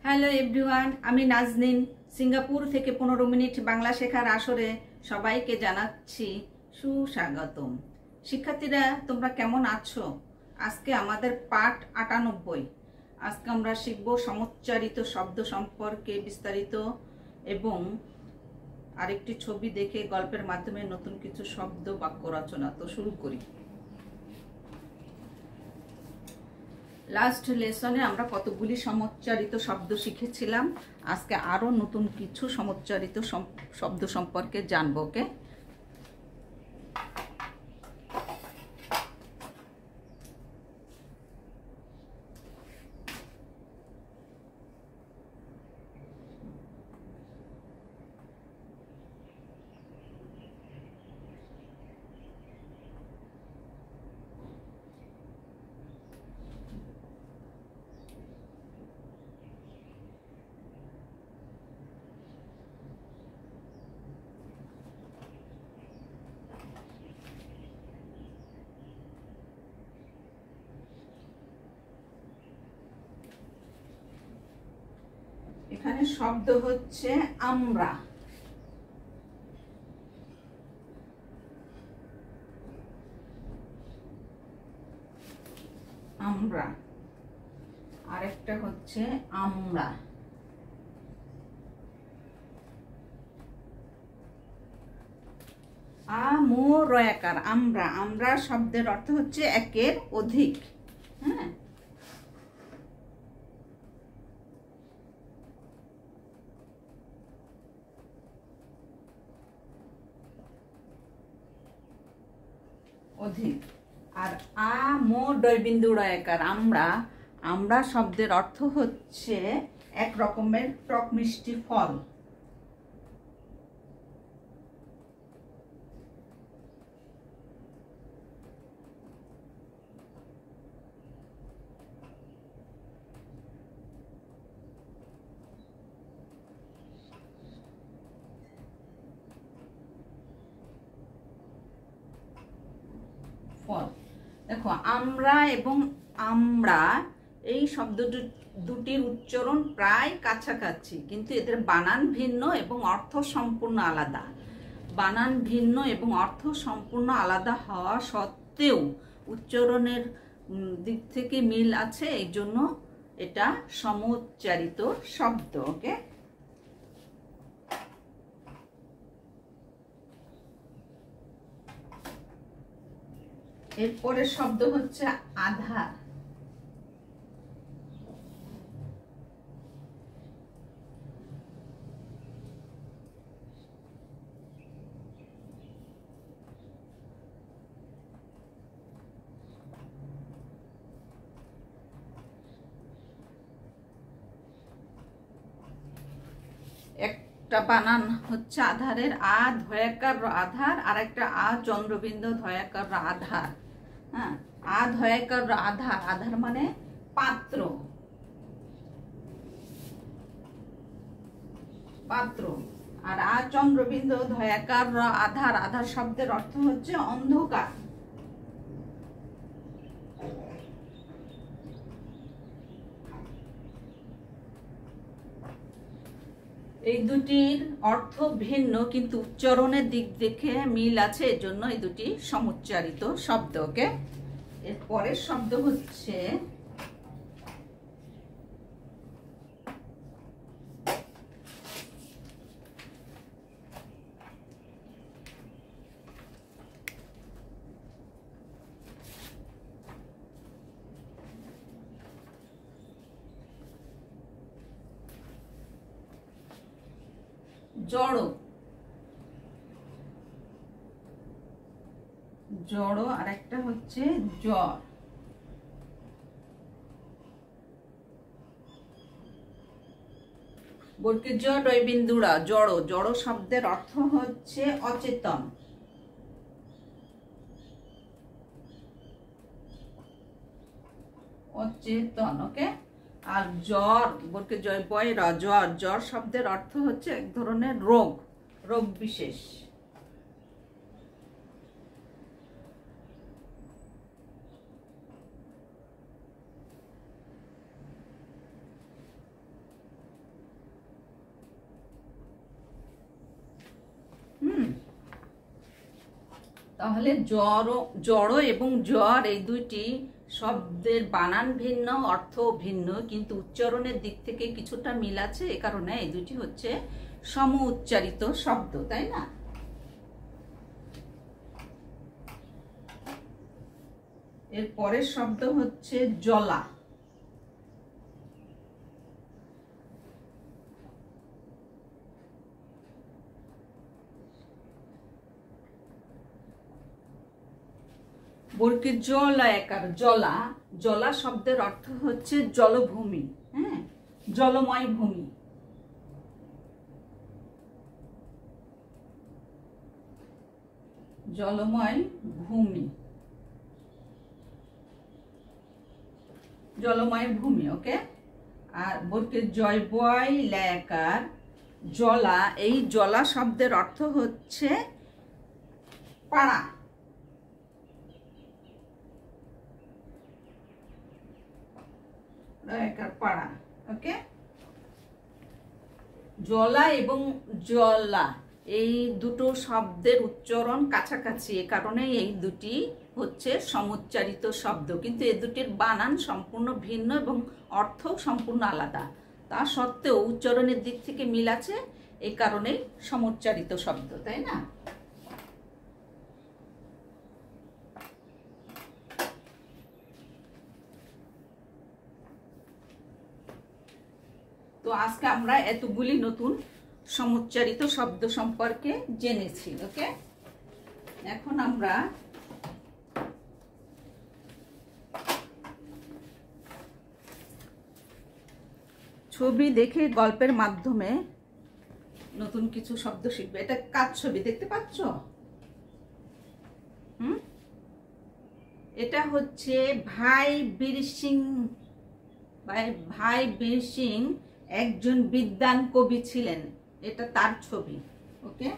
Hello everyone, আমি Naznin Singapore থেকে 15 minute Bangla শেখার আসরে সবাইকে জানাচ্ছি সুস্বাগতম। শিক্ষার্থীরা, তোমরা কেমন আছো? আজকে আমাদের পাঠ 98। আজকে আমরা শিখব সমুচ্চারিত শব্দ সম্পর্কে বিস্তারিত এবং আরেকটি ছবি দেখে গল্পের মাধ্যমে নতুন কিছু শব্দ বাক্য রচনা। তো শুরু করি। লাস্ট লেসনে আমরা কতগুলি সমুচ্চারিত শব্দ শিখেছিলাম। আজকে আরো নতুন কিছু সমুচ্চারিত শব্দ সম্পর্কে জানবো। ওকে, এখানে শব্দ হচ্ছে আমরা। আমরা আরেকটা হচ্ছে আমরা। আমরাকার আমরা। আমরা শব্দের অর্থ হচ্ছে একের অধিক। হ্যাঁ, অধিক। আর ডয়বিন্দুড়ায়কার আমরা। আমরা শব্দের অর্থ হচ্ছে এক রকমের টক মিষ্টি ফল। দেখো, আমরা এবং আমরা এই শব্দ দুটির উচ্চারণ প্রায় কাছাকাছি, কিন্তু এদের বানান ভিন্ন এবং অর্থ সম্পূর্ণ আলাদা। বানান ভিন্ন এবং অর্থ সম্পূর্ণ আলাদা হওয়া সত্ত্বেও উচ্চারণের দিক থেকে মিল আছে, এই জন্য এটা সমুচ্চারিত শব্দ। ওকে, এরপরের শব্দ হচ্ছে আধার। একটা বানান হচ্ছে আধারের আ ধয়াকার আধার, আর একটা আ চন্দ্রবিন্দু ধয়াকার আধার। হ্যাঁ, আ ধয়াকার আধার। আধার মানে পাত্র। পাত্র। আর আ চন্দ্রবিন্দু ধয়াকার আধার। আধার শব্দের অর্থ হচ্ছে অন্ধকার। এই দুটির অর্থ ভিন্ন, কিন্তু উচ্চারণের দিক দেখে মিল আছে, এজন্য এই দুটি সমুচ্চারিত শব্দ। ওকে, এর পরের শব্দ হচ্ছে জড়ো। জড়ো আর একটা হচ্ছে জ্বর। বলকে জড়বিন্দুড়া জড়ো। জড়ো শব্দের অর্থ হচ্ছে অচেতন। অচেতন। ওকে, আর জ্বর বলকে জয় বয়রা জ্বর। জ্বর শব্দের অর্থ হচ্ছে এক ধরনের রোগ, রোগ বিশেষ। তাহলে জড় এবং জ্বর এই দুইটি শব্দের বানান ভিন্ন, অর্থ ভিন্ন, কিন্তু উচ্চারণের দিক থেকে কিছুটা মিল আছে। এ কারণে এই দুইটি হচ্ছে সম উচ্চারিত শব্দ, তাই না? এর পরের শব্দ হচ্ছে জলা। বর্গের জলা একার জলা। জলা শব্দের অর্থ হচ্ছে জলভূমি, হ্যাঁ, জলময় ভূমি। জলময় ভূমি, জলময় ভূমি, ওকে। আর বর্গের জয় বয় লেকার জলা। এই জলা শব্দের অর্থ হচ্ছে পাড়া। পাড়া, ওকে। জলা এবং জলা এই দুটো শব্দের উচ্চারণ কাছাকাছি, এ কারণে এই দুটি হচ্ছে সমুচ্চারিত শব্দ, কিন্তু এই দুটির বানান সম্পূর্ণ ভিন্ন এবং অর্থ সম্পূর্ণ আলাদা। তা সত্ত্বেও উচ্চারণের দিক থেকে মিল আছে, এই কারণেই সমুচ্চারিত শব্দ, তাই না? তো আজকে আমরা এতগুলি নতুন সমুচ্চারিত শব্দ সম্পর্কে জেনেছি, ওকে। এখন আমরা ছবি দেখে গল্পের মাধ্যমে নতুন কিছু শব্দ শিখবে। এটা কার ছবি দেখতে পাচ্ছ? এটা হচ্ছে ভাই বীর সিং। ভাই বীর সিং একজন বিদ্বান কবি ছিলেন, এটা তার ছবি, ওকে।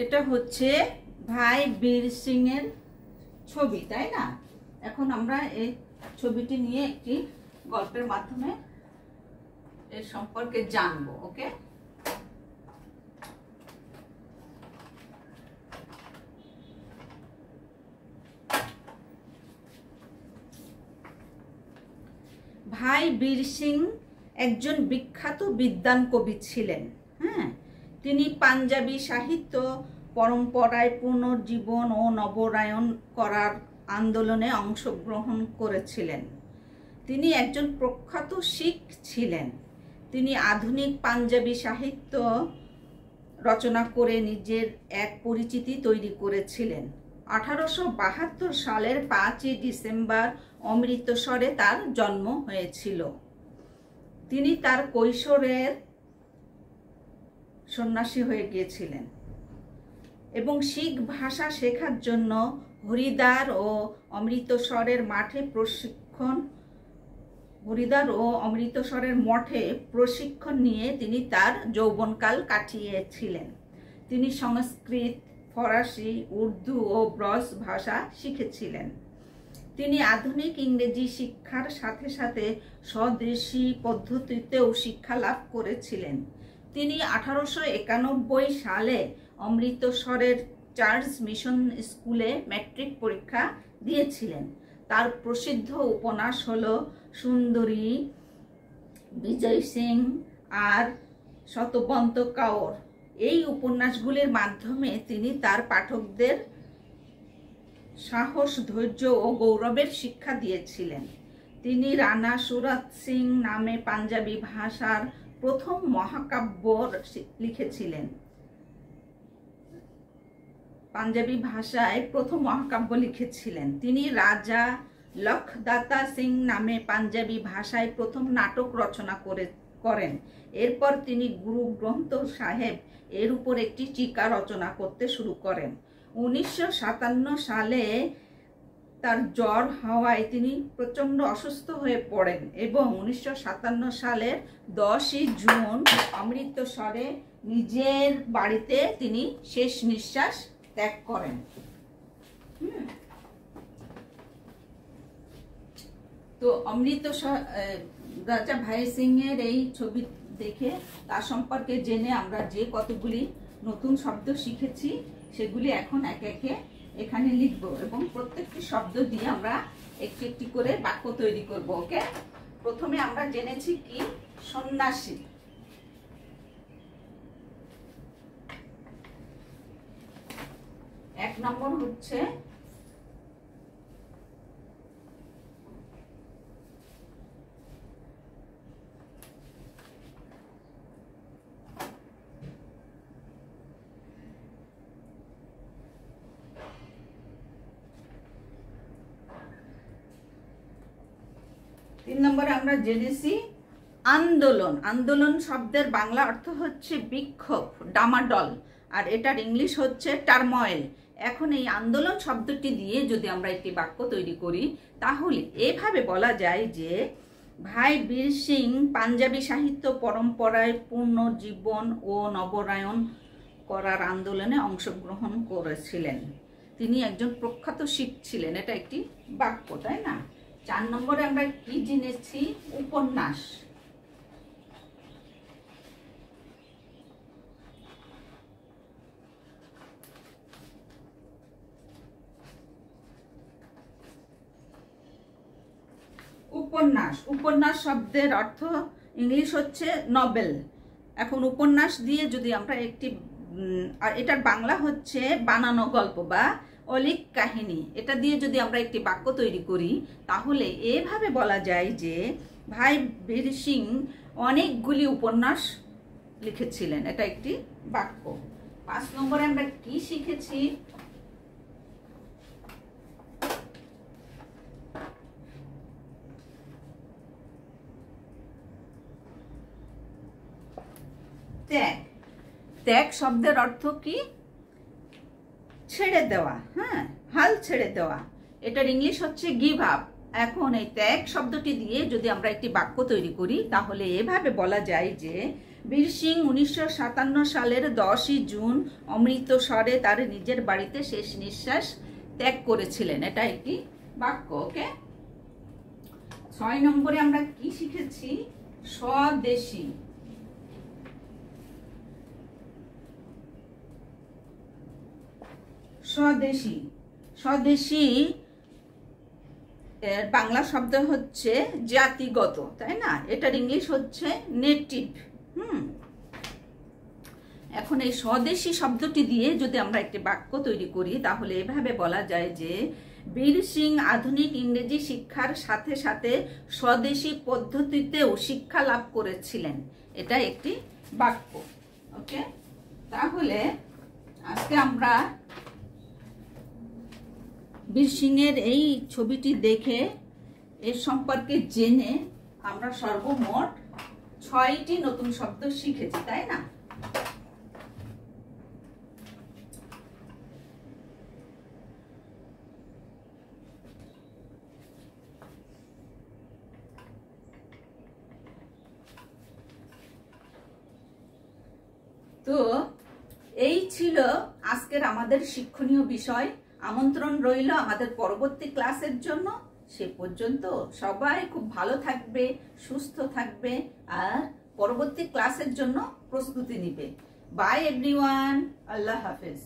এটা হচ্ছে ভাই বীর সিং এর ছবি, তাই না? এখন আমরা এই ছবিটি নিয়ে একটি গল্পের মাধ্যমে এর সম্পর্কে জানবো, ওকে। ভাই বীর সিং একজন বিখ্যাত বিদ্বান কবি ছিলেন, হ্যাঁ। তিনি পাঞ্জাবি সাহিত্য পরম্পরায় পুনর্জীবন ও নবরায়ণ করার আন্দোলনে অংশগ্রহণ করেছিলেন। তিনি একজন প্রখ্যাত শিখ ছিলেন। তিনি আধুনিক পাঞ্জাবি সাহিত্য রচনা করে নিজের এক পরিচিতি তৈরি করেছিলেন। 1872 সালের 5 ডিসেম্বর অমৃতসরে তার জন্ম হয়েছিল। তিনি তার কৈশোরের সন্ন্যাসী হয়ে গিয়েছিলেন এবং শিখ ভাষা শেখার জন্য হরিদ্বার ও অমৃতসরের মঠে প্রশিক্ষণ নিয়ে তিনি তার যৌবনকাল কাটিয়েছিলেন। তিনি সংস্কৃত, ফরাসি, উর্দু ও ব্রজ ভাষা শিখেছিলেন। তিনি আধুনিক ইংরেজি শিক্ষার সাথে সাথে স্বদেশী পদ্ধতিতেও শিক্ষা লাভ করেছিলেন। তিনি 1891 সালে অমৃতসরের চার্চ মিশন স্কুলে ম্যাট্রিক পরীক্ষা দিয়েছিলেন। তার প্রসিদ্ধ উপন্যাস হলো সুন্দরী, বিজয় সিং আর শতবন্ত কাওর। এই উপন্যাসগুলির মাধ্যমে তিনি তার পাঠকদের সাহস, ধৈর্য ও গৌরবের শিক্ষা দিয়েছিলেন। তিনি রানা সুরত সিং নামে পাঞ্জাবি ভাষার প্রথম মহাকাব্য লিখেছিলেন। পাঞ্জাবি ভাষায় প্রথম মহাকাব্য লিখেছিলেন। তিনি রাজা লখদাতা সিং নামে পাঞ্জাবি ভাষায় প্রথম নাটক রচনা করেন। এরপর তিনি গুরু গ্রন্থ সাহেব এর উপর একটি টীকা রচনা করতে শুরু করেন। 1957 সালে তার জ্বর হওয়ায় তিনি প্রচন্ড অসুস্থ হয়ে পড়েন এবং 1957 সালের 10 জুন অমৃতসরে নিজের বাড়িতে তিনি শেষ নিঃশ্বাস ত্যাগ করেন। তো অমৃতসর রাজা ভাই সিং এর এই ছবি দেখে তার সম্পর্কে জেনে আমরা যে কতগুলি নতুন শব্দ শিখেছি সেগুলি এখন একে একে এখানে লিখব এবং প্রত্যেকটি শব্দ দিয়ে আমরা একটি একটি করে বাক্য তৈরি করব। ওকে, প্রথমে আমরা জেনেছি কি সন্ন্যাসী। এক নম্বর হচ্ছে তিন নম্বরে আমরা জেনেছি আন্দোলন। আন্দোলন শব্দের বাংলা অর্থ হচ্ছে বিক্ষোভ, ডামাডল, আর এটার ইংলিশ হচ্ছে টার্ময়েল। এখন এই আন্দোলন শব্দটি দিয়ে যদি আমরা একটি বাক্য তৈরি করি তাহলে এভাবে বলা যায় যে ভাই বীর সিং পাঞ্জাবি সাহিত্য পরম্পরায় পুনর্জীবন ও নবরায়ণ করার আন্দোলনে অংশগ্রহণ করেছিলেন। তিনি একজন প্রখ্যাত শিখ ছিলেন। এটা একটি বাক্য, তাই না? 4 নম্বরে আমরা কি জেনেছি উপন্যাস। উপন্যাস, উপন্যাস শব্দের অর্থ ইংলিশ হচ্ছে নভেল। এখন উপন্যাস দিয়ে যদি আমরা একটি, এটার বাংলা হচ্ছে বানানো গল্প বা অলিক কাহিনী, এটা দিয়ে যদি আমরা একটি বাক্য তৈরি করি তাহলে এভাবে বলা যায় যে ভাই বীর সিং অনেকগুলি উপন্যাস লিখেছিলেন। এটা একটি বাক্য। 5 নম্বরে আমরা কি শিখেছি ত্যাগ। ত্যাগ শব্দের অর্থ কি ছেড়ে দেওয়া, হ্যাঁ, হাল ছেড়ে দেওয়া। এটার ইংলিশ হচ্ছে গিভ আপ। এখন এই ত্যাগ শব্দটি দিয়ে যদি আমরা একটি বাক্য তৈরি করি তাহলে এভাবে বলা যায় যে বীর সিং 1957 সালের 10ই জুন অমৃতসরে তার নিজের বাড়িতে শেষ নিঃশ্বাস ত্যাগ করেছিলেন। এটা একটি বাক্য। ওকে, 6 নম্বরে আমরা কি শিখেছি স্বদেশী। স্বদেশী, স্বদেশী এর বাংলা শব্দ হচ্ছে জাতিগত, তাই না? এটার ইংলিশ হচ্ছে নেটিভ। এখন এই স্বদেশী শব্দটি দিয়ে যদি আমরা একটি বাক্য তৈরি করি তাহলে এভাবে বলা যায় যে বীর সিং আধুনিক ইংরেজি শিক্ষার সাথে সাথে স্বদেশী পদ্ধতিতেও শিক্ষা লাভ করেছিলেন। এটা একটি বাক্য। ওকে, তাহলে আজকে আমরা বীর সিংয়ের এই ছবিটি দেখে এর সম্পর্কে জেনে আমরা সর্বমোট 6টি নতুন শব্দ শিখেছি, তাই না? তো এই ছিল আজকের আমাদের শিক্ষণীয় বিষয়। আমন্ত্রণ রইল আমাদের পরবর্তী ক্লাসের জন্য। সে পর্যন্ত সবাই খুব ভালো থাকবে, সুস্থ থাকবে আর পরবর্তী ক্লাসের জন্য প্রস্তুতি নিবে। বাই এভরিওয়ান, আল্লাহ হাফেজ।